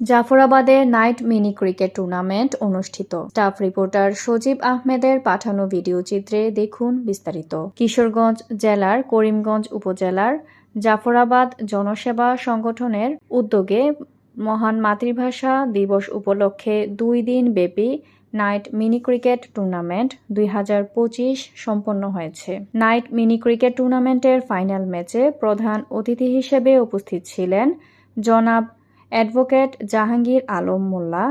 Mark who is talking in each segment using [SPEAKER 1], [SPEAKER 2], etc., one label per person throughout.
[SPEAKER 1] জাফরাবাদে night mini cricket tournament অনুষ্ঠিত। Staff reporter সজীব আহমেদের পাঠানো ভিডিও চিত্রে দেখুন বিস্তারিত। কিশোরগঞ্জ জেলার করিমগঞ্জ উপজেলার জাফরাবাদ জনসেবা সংগঠনের উদ্যোগে মহান মাতৃভাষা দিবস উপলক্ষে 2 দিন ব্যাপী নাইট মিনি ক্রিকেট টুর্নামেন্ট 2025 সম্পন্ন হয়েছে। নাইট মিনি ক্রিকেট টুর্নামেন্টের ফাইনাল ম্যাচে প্রধান অতিথি হিসেবে উপস্থিত ছিলেন জনাব অ্যাডভোকেট জাহাঙ্গীর আলম মোল্লা,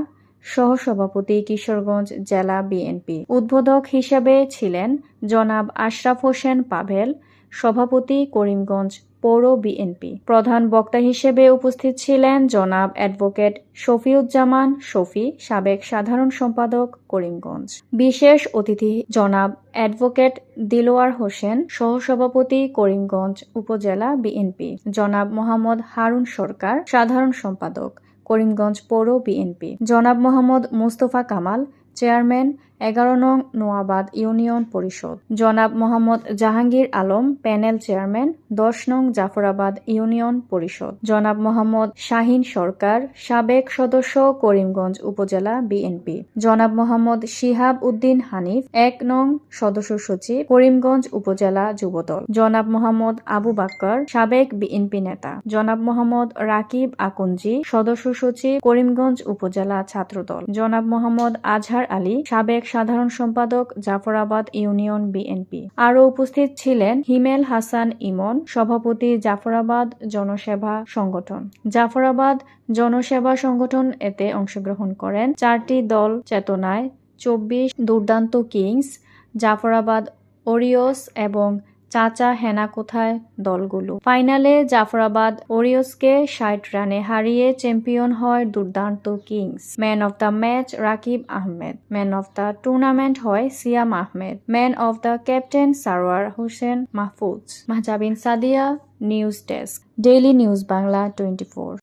[SPEAKER 1] সহসভাপতি কিশোরগঞ্জ জেলা বিএনপি। উদ্বোধক হিসেবে ছিলেন জনাব আশরাফ হোসেন পাভেল, সভাপতি করিমগঞ্জ পৌর বিএনপি। প্রধান বক্তা হিসেবে উপস্থিত ছিলেন জনাব অ্যাডভোকেট শফিউজ্জামান শফি, সাবেক সাধারণ সম্পাদক করিমগঞ্জ। বিশেষ অতিথি জনাব অ্যাডভোকেট দিলওয়ার হোসেন, সহসভাপতি করিমগঞ্জ উপজেলা বিএনপি। জনাব মোহাম্মদ হারুন সরকার, সাধারণ সম্পাদক করিমগঞ্জ পৌর বিএনপি। জনাব মোহাম্মদ মুস্তফা কামাল, চেয়ারম্যান 11 নং নোয়াবাদ ইউনিয়ন পরিষদ। জনাব মোহাম্মদ জাহাঙ্গীর আলম, প্যানেল চেয়ারম্যান 10 নং জাফরাবাদ ইউনিয়ন পরিষদ। জনাব মোহাম্মদ শাহিন সরকার, সাবেক সদস্য করিমগঞ্জ উপজেলা বিএনপি। জনাব মোহাম্মদ শিহাব উদ্দিন হানিফ, 1 নং সদস্য সচিব করিমগঞ্জ উপজেলা যুবদল। জনাব মোহাম্মদ আবু বাক্কর, সাবেক বিএনপি নেতা। জনাব মোহাম্মদ রাকিব আকুঞ্জি, সদস্য সচিব করিমগঞ্জ উপজেলা ছাত্রদল। জনাব মোহাম্মদ আজহার আলী, সাবেক সাধারণ সম্পাদক জাফরাবাদ ইউনিয়ন বিএনপি। আরও উপস্থিত ছিলেন হিমেল হাসান ইমন, সভাপতি জাফরাবাদ জনসেবা সংগঠন। জাফরাবাদ জনসেবা সংগঠন এতে অংশগ্রহণ করেন 4টি দল চেতনায় 24, দুর্দান্ত কিংস, জাফরাবাদ ওরিয়স এবং চাচা হেনা কোথায় দলগুলো। ফাইনালে জাফরাবাদ ওরিয়সকে 60 রানে হারিয়ে চ্যাম্পিয়ন হয় Durdanto Kings. Man of the match Rakib Ahmed, man of the tournament হয় Siam Ahmed, man of the captain Sarwar Hossain Mahfuz. Mahjabin Sadia, news desk, daily news Bangla 24।